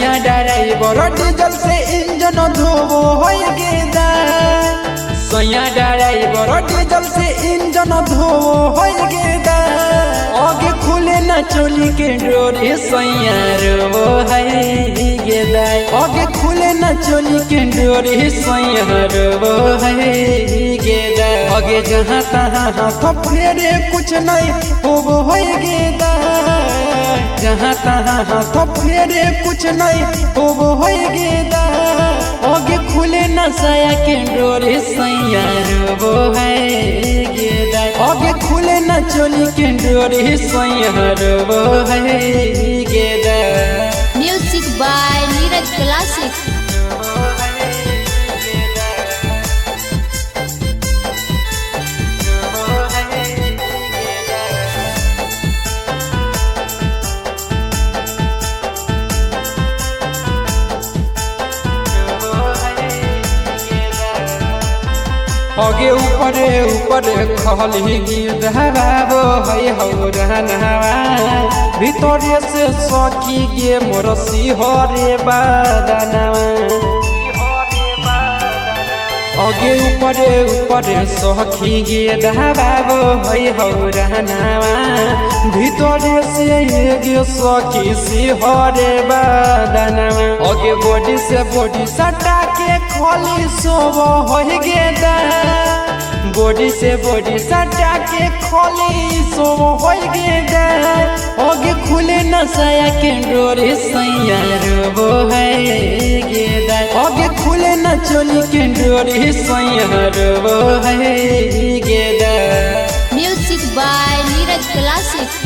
सैया driver diesel से engine धोबो होई गेदा सैया ड्राइवर डीजल से इंजन धोबो होई गेदा आगे खुले न चोली के डोरी सैया रोबो है गेदा आगे खुले न चोली के डोरी सैया रोबो है गेदा आगे जहाँ तहाँ हाथ फेरे कुछ नहीं होबो होई गेदा जहाँ तहाँ हाथ फेरे कुछ नहीं होबो होई गेदा आगे खुले न साया के डोरी सैया रोबो है गेदा आगे खुले न चोली के डोरी सैया रोबो है गेदा। Music by Neeraj classic. आगे ऊपरे ऊपरे खली गिरधाबो है हो रहनवा भीतरे से सखी गे मोर सिहरे बादनवा आगे ऊपरे ऊपरे सखी गिरधाबो है हो रहनवा भीतरे से गे सखी सिहरे बादनवा आगे बॉडी से बॉडी सटा के खोली सोबो होई गेदा बॉडी से बॉडी सटा के खोली सोबो होई गेदा आगे खुले न साया के डोरी सैया रोबो है गेदा आगे खुले न चोली के डोरी सैया रोबो है गेदा। Music by Neeraj classic.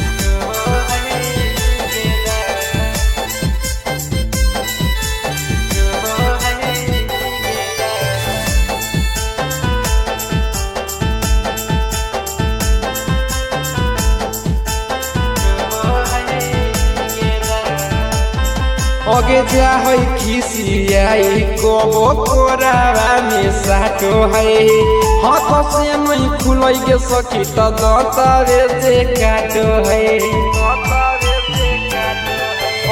आगे जा है खिसियाई कोबो कोरावा में साटो है हाथ से नहीं खुलई गे सखी त दतावे से काटो है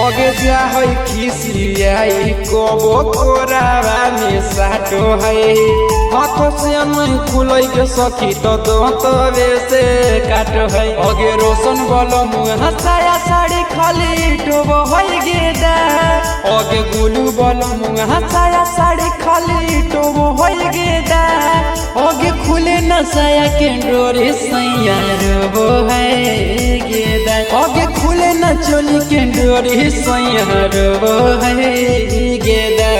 आगे जा है खिसियाई कोबो कोरावा में साटो है हाथ से नहीं खुलई गे सखी त दतावे से काटो है आगे रोशन बोलो मुँह साया साड़ी खाली टोबो होई गेदा आगे गुलू बोलो मुँह साया साड़ी खाली टोबो होई गेदा आगे खुले न साया के डोरी सैया रोबो है गेदा आगे खुले न चोली के डोरी सैया रोबो है गेदा।